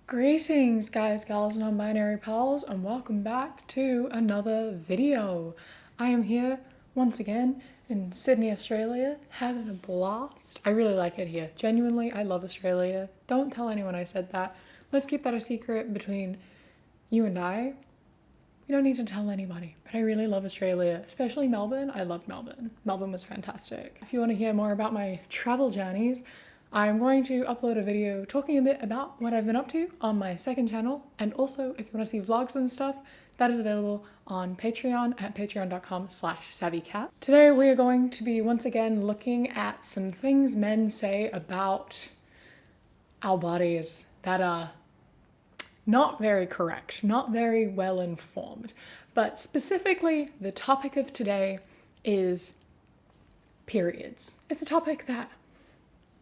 Greetings guys, gals, non-binary pals, and welcome back to another video. I am here once again in Sydney, Australia, having a blast. I really like it here. Genuinely, I love Australia. Don't tell anyone I said that. Let's keep that a secret between you and I. You don't need to tell anybody, but I really love Australia, especially Melbourne. I love Melbourne. Melbourne was fantastic. If you want to hear more about my travel journeys, I'm going to upload a video talking a bit about what I've been up to on my second channel, and also if you want to see vlogs and stuff, that is available on Patreon at patreon.com/savvycat. Today we are going to be once again looking at some things men say about our bodies that are not very correct, not very well informed, but specifically the topic of today is periods. It's a topic that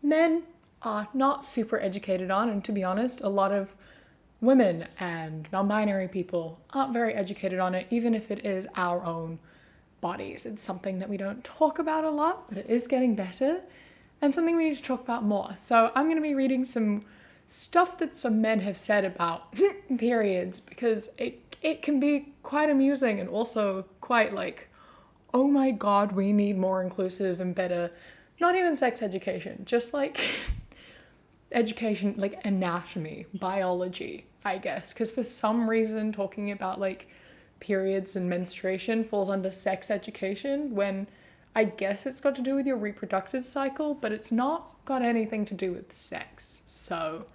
men are not super educated on, and to be honest, a lot of women and non-binary people aren't very educated on it, even if it is our own bodies. It's something that we don't talk about a lot, but it is getting better, and something we need to talk about more. So I'm going to be reading some stuff that some men have said about periods, because it can be quite amusing and also quite like, oh my god, we need more inclusive and better, not even sex education, just like education, like anatomy, biology, I guess. Because for some reason talking about like periods and menstruation falls under sex education, when I guess it's got to do with your reproductive cycle, but it's not got anything to do with sex. So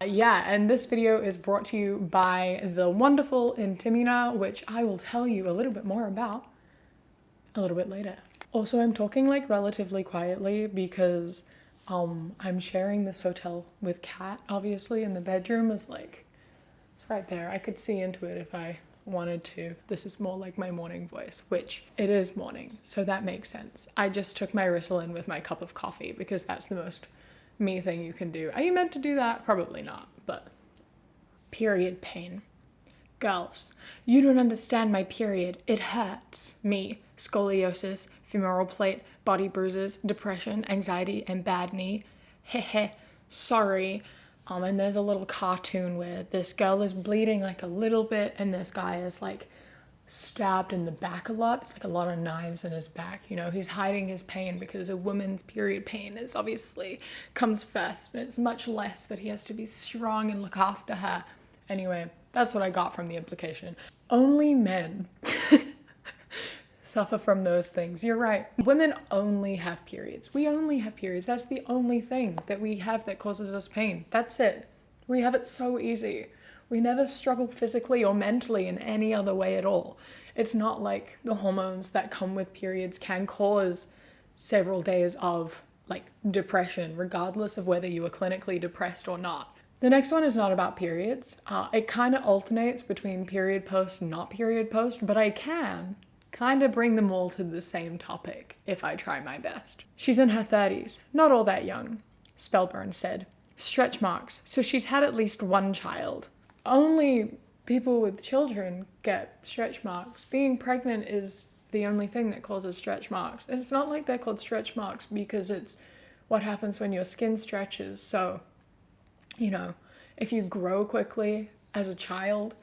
yeah, and this video is brought to you by the wonderful Intimina, which I will tell you a little bit more about a little bit later. Also, I'm talking like relatively quietly because I'm sharing this hotel with Kat, obviously, and the bedroom is like, it's right there. I could see into it if I wanted to. This is more like my morning voice, which it is morning, so that makes sense. I just took my Ritalin with my cup of coffee because that's the most me thing you can do. Are you meant to do that? Probably not, but period pain. Girls, you don't understand my period. It hurts. Me, scoliosis, femoral plate, body bruises, depression, anxiety, and bad knee. Heh, sorry. And there's a little cartoon where this girl is bleeding like a little bit and this guy is like stabbed in the back a lot. It's like a lot of knives in his back. You know, he's hiding his pain because a woman's period pain is obviously comes first and it's much less, but he has to be strong and look after her. Anyway, that's what I got from the implication. Only men suffer from those things. You're right. Women only have periods. We only have periods. That's the only thing that we have that causes us pain. That's it. We have it so easy. We never struggle physically or mentally in any other way at all. It's not like the hormones that come with periods can cause several days of like depression, regardless of whether you are clinically depressed or not. The next one is not about periods. It kind of alternates between period post and not period post, but I can kind of bring them all to the same topic if I try my best. She's in her 30s, not all that young, Spellburn said. Stretch marks, so she's had at least one child. Only people with children get stretch marks. Being pregnant is the only thing that causes stretch marks. And it's not like they're called stretch marks because it's what happens when your skin stretches. So, you know, if you grow quickly as a child,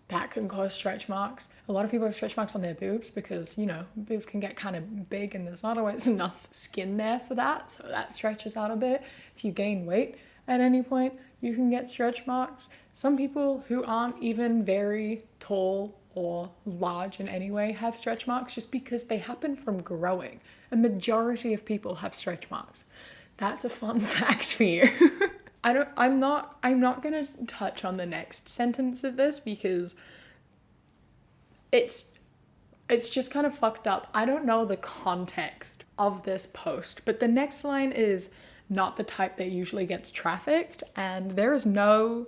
that can cause stretch marks. A lot of people have stretch marks on their boobs because, you know, boobs can get kind of big and there's not always enough skin there for that. So that stretches out a bit. If you gain weight at any point, you can get stretch marks. Some people who aren't even very tall or large in any way have stretch marks just because they happen from growing. A majority of people have stretch marks. That's a fun fact for you. I'm not gonna touch on the next sentence of this because it's just kind of fucked up. I don't know the context of this post, but the next line is not the type that usually gets trafficked, and there's no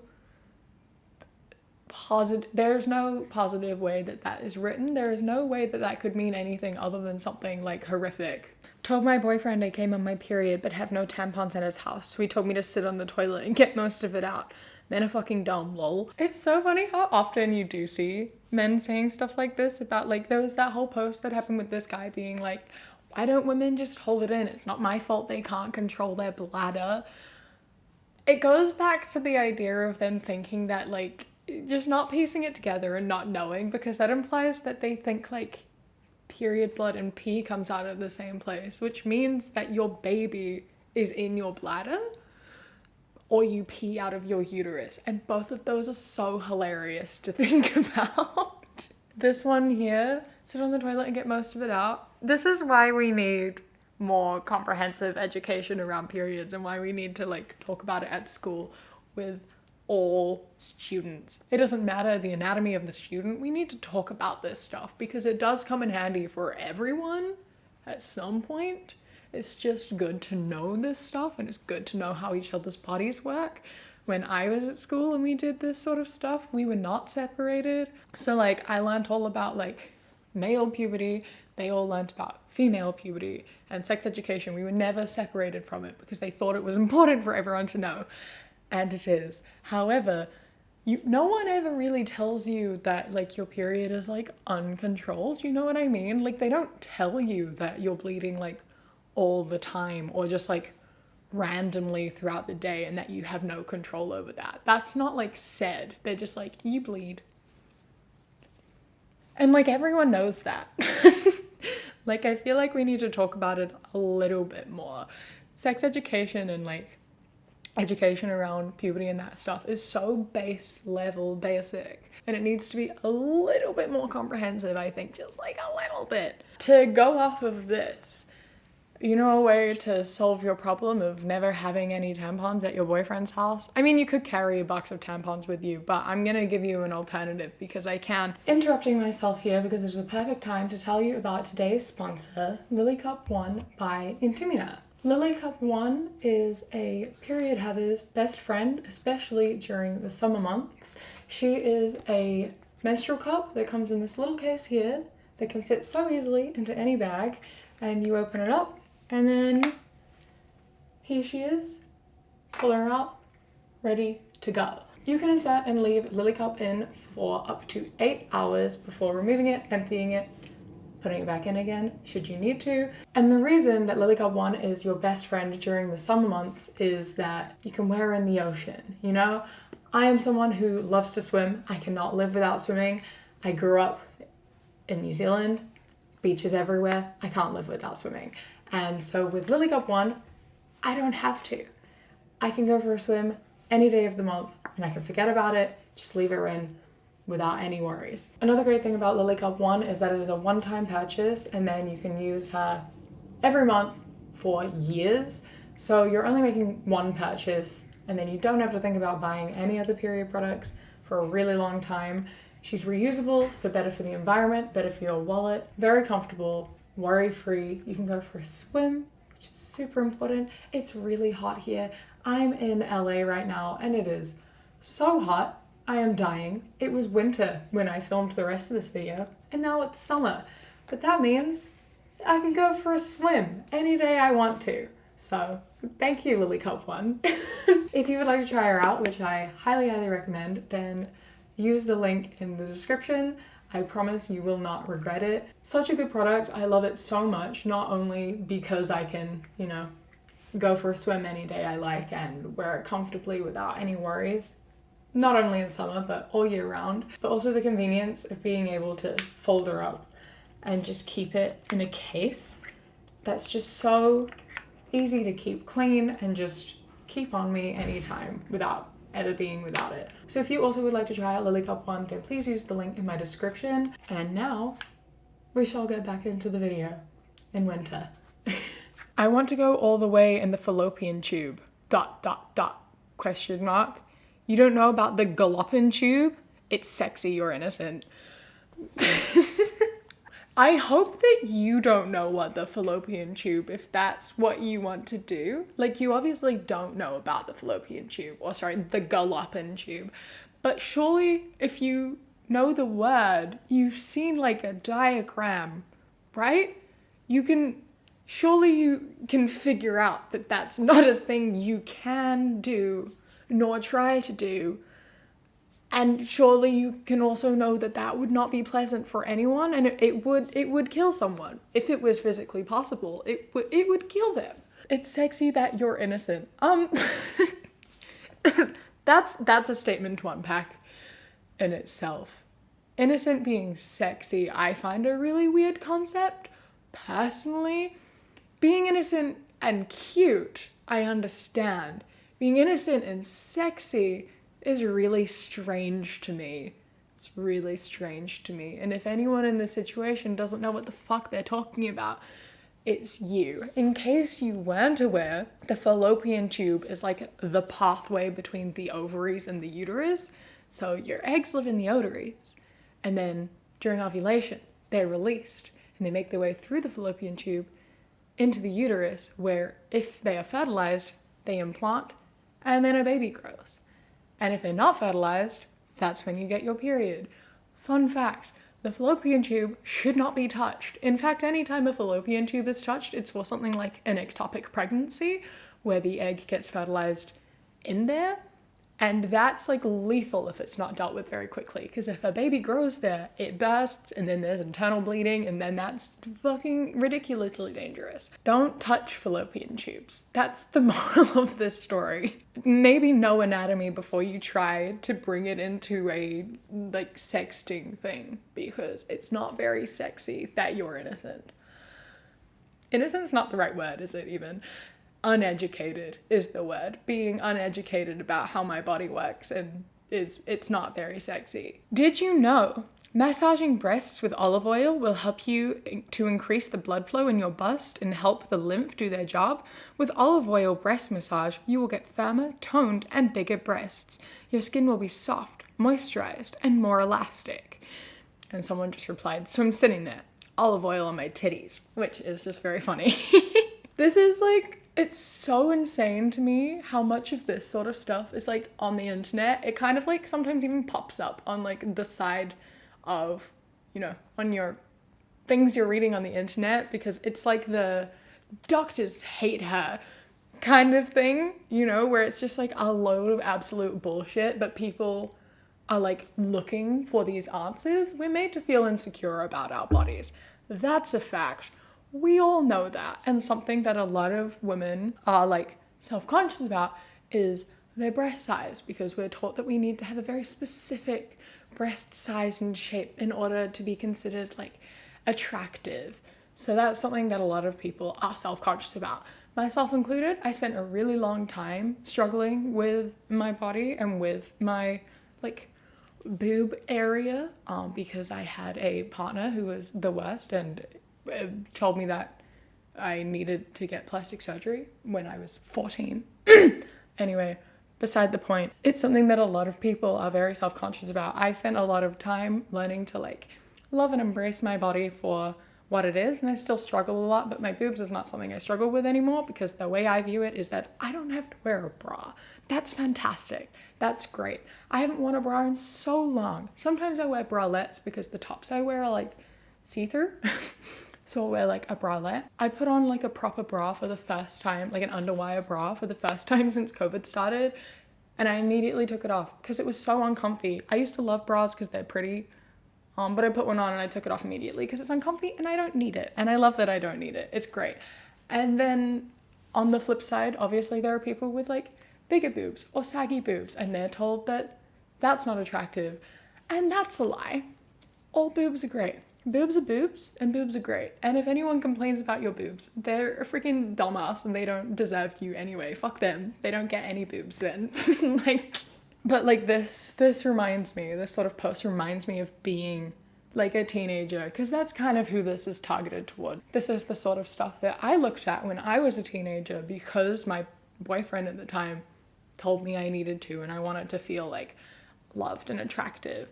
positive way that is written. There is no way that could mean anything other than something like horrific. Told my boyfriend I came on my period but have no tampons in his house, so he told me to sit on the toilet and get most of it out. Men are fucking dumb, lol. It's so funny how often you do see men saying stuff like this about, like, there was that whole post that happened with this guy being like, why don't women just hold it in? It's not my fault they can't control their bladder. It goes back to the idea of them thinking that, like, just not piecing it together and not knowing, because that implies that they think, like, period blood and pee comes out of the same place, which means that your baby is in your bladder or you pee out of your uterus. And both of those are so hilarious to think about. This one here, sit on the toilet and get most of it out. This is why we need more comprehensive education around periods and why we need to, like, talk about it at school with all students. It doesn't matter the anatomy of the student, we need to talk about this stuff because it does come in handy for everyone at some point. It's just good to know this stuff, and it's good to know how each other's bodies work. When I was at school and we did this sort of stuff, we were not separated. So, like, I learned all about, like, male puberty, they all learned about female puberty and sex education. We were never separated from it because they thought it was important for everyone to know. And it is. However, no one ever really tells you that, like, your period is, like, uncontrolled. You know what I mean? Like, they don't tell you that you're bleeding, like, all the time or just, like, randomly throughout the day and that you have no control over that. That's not, like, said. They're just like, you bleed. And, like, everyone knows that. Like, I feel like we need to talk about it a little bit more. Sex education and, like, education around puberty and that stuff is so base level basic, and it needs to be a little bit more comprehensive, I think, just like a little bit. To go off of this, you know, a way to solve your problem of never having any tampons at your boyfriend's house? I mean, you could carry a box of tampons with you, but I'm gonna give you an alternative because I can. Interrupting myself here because it's a perfect time to tell you about today's sponsor, Lily Cup One by Intimina. Lily Cup One is a period haver's best friend, especially during the summer months. She is a menstrual cup that comes in this little case here that can fit so easily into any bag, and you open it up and then here she is. Pull her out, ready to go. You can insert and leave Lily Cup in for up to 8 hours before removing it, emptying it, putting it back in again should you need to. And the reason that Lily Cup One is your best friend during the summer months is that you can wear her in the ocean, you know? I am someone who loves to swim. I cannot live without swimming. I grew up in New Zealand, beaches everywhere. I can't live without swimming. And so with Lily Cup One, I don't have to. I can go for a swim any day of the month and I can forget about it, just leave her in without any worries. Another great thing about Lily Cup One is that it is a one-time purchase and then you can use her every month for years. So you're only making one purchase and then you don't have to think about buying any other period products for a really long time. She's reusable, so better for the environment, better for your wallet, very comfortable, worry-free. You can go for a swim, which is super important. It's really hot here. I'm in LA right now and it is so hot. I am dying. It was winter when I filmed the rest of this video and now it's summer. But that means I can go for a swim any day I want to. So thank you, Lily Cup One. If you would like to try her out, which I highly, highly recommend, then use the link in the description. I promise you will not regret it. Such a good product. I love it so much, not only because I can, you know, go for a swim any day I like and wear it comfortably without any worries, not only in summer, but all year round, but also the convenience of being able to fold her up and just keep it in a case that's just so easy to keep clean and just keep on me anytime without ever being without it. So if you also would like to try out Lily Cup One, then please use the link in my description. And now we shall get back into the video in winter. I want to go all the way in the fallopian tube. ... Question mark. You don't know about the fallopian tube? It's sexy or innocent. I hope that you don't know what the fallopian tube, if that's what you want to do. Like, you obviously don't know about the fallopian tube, or sorry, the fallopian tube. But surely, if you know the word, you've seen like a diagram, right? Surely you can figure out that that's not a thing you can do, nor try to do. And surely you can also know that that would not be pleasant for anyone, and it would kill someone. If it was physically possible, it would kill them. It's sexy that you're innocent. That's a statement to unpack in itself. Innocent being sexy, I find a really weird concept. Personally, being innocent and cute, I understand. Being innocent and sexy is really strange to me. It's really strange to me. And if anyone in this situation doesn't know what the fuck they're talking about, it's you. In case you weren't aware, the fallopian tube is like the pathway between the ovaries and the uterus. So your eggs live in the ovaries, and then during ovulation, they're released and they make their way through the fallopian tube into the uterus, where if they are fertilized, they implant and then a baby grows. And if they're not fertilized, that's when you get your period. Fun fact, the fallopian tube should not be touched. In fact, anytime a fallopian tube is touched, it's for something like an ectopic pregnancy, where the egg gets fertilized in there. And that's like lethal if it's not dealt with very quickly. Because if a baby grows there, it bursts and then there's internal bleeding, and then that's fucking ridiculously dangerous. Don't touch fallopian tubes. That's the moral of this story. Maybe know anatomy before you try to bring it into a like sexting thing, because it's not very sexy that you're innocent. Innocent's not the right word, is it even? Uneducated is the word. Being uneducated about how my body works, and it's not very sexy. Did you know massaging breasts with olive oil will help you to increase the blood flow in your bust and help the lymph do their job? With olive oil breast massage, you will get firmer, toned, and bigger breasts. Your skin will be soft, moisturized, and more elastic. And someone just replied, so I'm sitting there, olive oil on my titties, which is just very funny. This is like, it's so insane to me how much of this sort of stuff is like on the internet. It kind of like sometimes even pops up on like the side of, you know, on your things you're reading on the internet, because it's like the doctors hate her kind of thing, you know, where it's just like a load of absolute bullshit, but people are like looking for these answers. We're made to feel insecure about our bodies. That's a fact. We all know that. And something that a lot of women are like self-conscious about is their breast size, because we're taught that we need to have a very specific breast size and shape in order to be considered like attractive. So that's something that a lot of people are self-conscious about. Myself included, I spent a really long time struggling with my body and with my like boob area because I had a partner who was the worst and told me that I needed to get plastic surgery when I was 14. Anyway, beside the point, it's something that a lot of people are very self-conscious about. I spent a lot of time learning to like love and embrace my body for what it is, and I still struggle a lot, but my boobs is not something I struggle with anymore, because the way I view it is that I don't have to wear a bra. That's fantastic. That's great. I haven't worn a bra in so long. Sometimes I wear bralettes because the tops I wear are like see-through. So I'll wear like a bralette. I put on like a proper bra for the first time, like an underwire bra for the first time since COVID started. And I immediately took it off because it was so uncomfy. I used to love bras because they're pretty, but I put one on and I took it off immediately because it's uncomfy and I don't need it. And I love that I don't need it. It's great. And then on the flip side, obviously there are people with like bigger boobs or saggy boobs, and they're told that that's not attractive. And that's a lie. All boobs are great. Boobs are boobs, and boobs are great. And if anyone complains about your boobs, they're a freaking dumbass and they don't deserve you anyway. Fuck them. They don't get any boobs then. But like this reminds me, this sort of post reminds me of being like a teenager, because that's kind of who this is targeted toward. This is the sort of stuff that I looked at when I was a teenager, because my boyfriend at the time told me I needed to, and I wanted to feel like loved and attractive.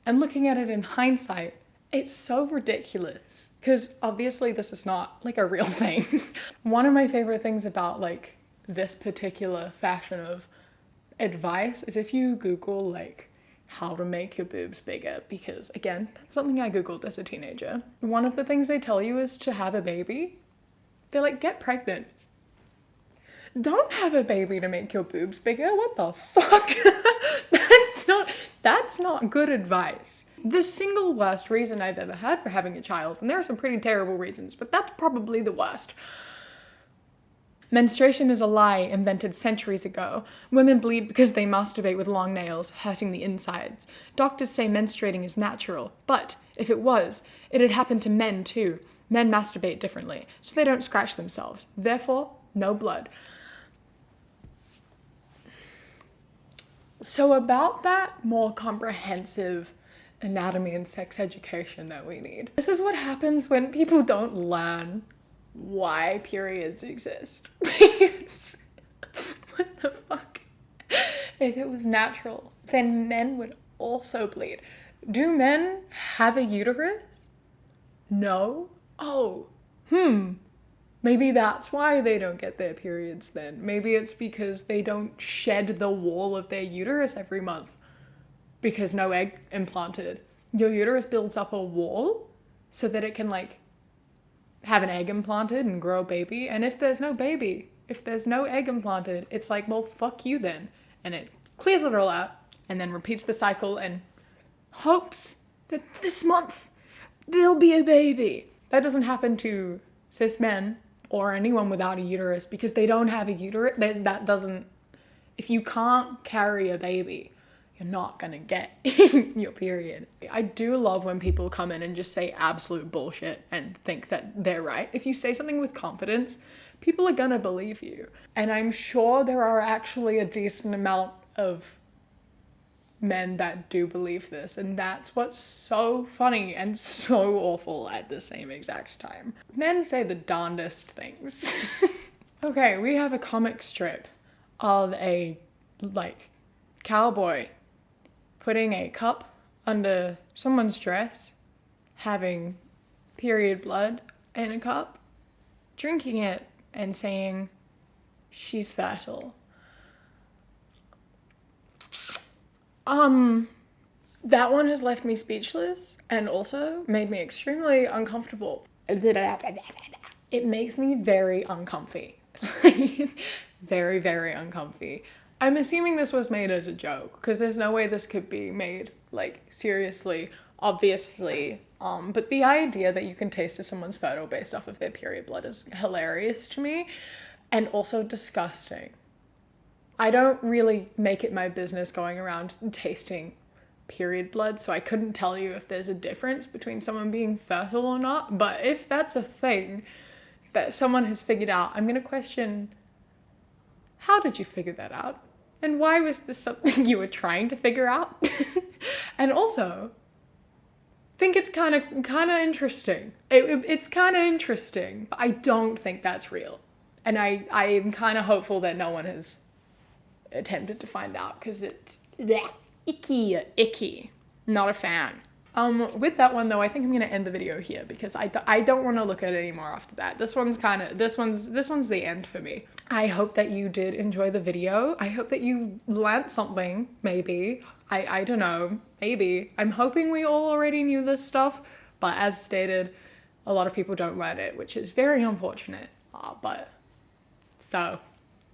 And looking at it in hindsight, it's so ridiculous, because obviously this is not like a real thing. One of my favorite things about like this particular fashion of advice is if you Google like how to make your boobs bigger, because again, that's something I Googled as a teenager. One of the things they tell you is to have a baby. They're like, get pregnant. Don't have a baby to make your boobs bigger. What the fuck? That's not good advice. The single worst reason I've ever had for having a child, and there are some pretty terrible reasons, but that's probably the worst. Menstruation is a lie invented centuries ago. Women bleed because they masturbate with long nails, hurting the insides. Doctors say menstruating is natural, but if it was, it'd happen to men too. Men masturbate differently, so they don't scratch themselves. Therefore, no blood. So about that more comprehensive anatomy and sex education that we need. This is what happens when people don't learn why periods exist. What the fuck? If it was natural, then men would also bleed. Do men have a uterus? No. Oh, maybe that's why they don't get their periods then. Maybe it's because they don't shed the wall of their uterus every month. Because no egg implanted. Your uterus builds up a wall so that it can like have an egg implanted and grow a baby. And if there's no baby, if there's no egg implanted, it's like, well, fuck you then. And it clears it all out and then repeats the cycle and hopes that this month there'll be a baby. That doesn't happen to cis men or anyone without a uterus because they don't have a uterus. That doesn't, if you can't carry a baby, you're not gonna get your period. I do love when people come in and just say absolute bullshit and think that they're right. If you say something with confidence, people are gonna believe you. And I'm sure there are actually a decent amount of men that do believe this, and that's what's so funny and so awful at the same exact time. Men say the darndest things. Okay, we have a comic strip of a like cowboy putting a cup under someone's dress, having period blood in a cup, drinking it and saying she's fertile. That one has left me speechless and also made me extremely uncomfortable. It makes me very uncomfy. Very, very uncomfy. I'm assuming this was made as a joke because there's no way this could be made like seriously, obviously. But the idea that you can taste if someone's fertile based off of their period blood is hilarious to me and also disgusting. I don't really make it my business going around tasting period blood, so I couldn't tell you if there's a difference between someone being fertile or not, but if that's a thing that someone has figured out, I'm gonna question, how did you figure that out? And why was this something you were trying to figure out? And also, I think it's kind of interesting. It's kind of interesting. I don't think that's real. And I am kind of hopeful that no one has attempted to find out because it's icky. Not a fan. With that one though, I think I'm gonna end the video here because I don't want to look at it anymore after that. This one's the end for me. I hope that you did enjoy the video. I hope that you learned something, maybe. I don't know, maybe. I'm hoping we all already knew this stuff, but as stated, a lot of people don't learn it, which is very unfortunate. So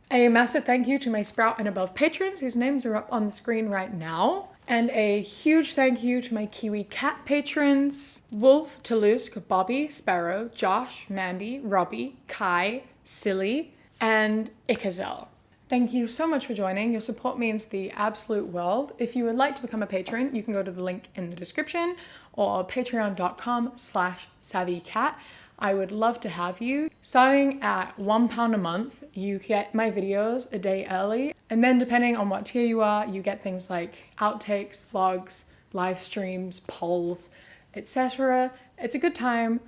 a massive thank you to my Sprout and above patrons whose names are up on the screen right now. And a huge thank you to my Kiwi cat patrons, Wolf, Toulouse, Bobby, Sparrow, Josh, Mandy, Robbie, Kai, Silly, and Ikazel. Thank you so much for joining. Your support means the absolute world. If you would like to become a patron, you can go to the link in the description or patreon.com/savvycat. I would love to have you. Starting at £1 a month, you get my videos a day early. And then depending on what tier you are, you get things like outtakes, vlogs, live streams, polls, etc. It's a good time.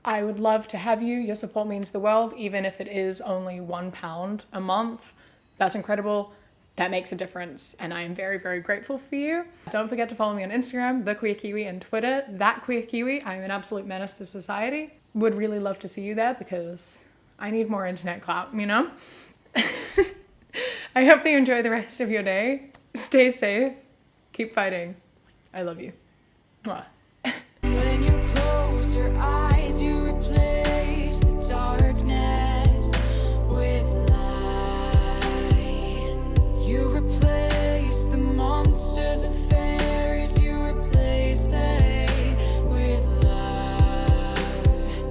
I would love to have you. Your support means the world, even if it is only £1 a month. That's incredible. That makes a difference, and I am very, very grateful for you. Don't forget to follow me on Instagram, The Queer Kiwi, and Twitter, That Queer Kiwi. I'm an absolute menace to society. Would really love to see you there because I need more internet clout, you know? I hope that you enjoy the rest of your day. Stay safe. Keep fighting. I love you. Mwah. When you close your eyes.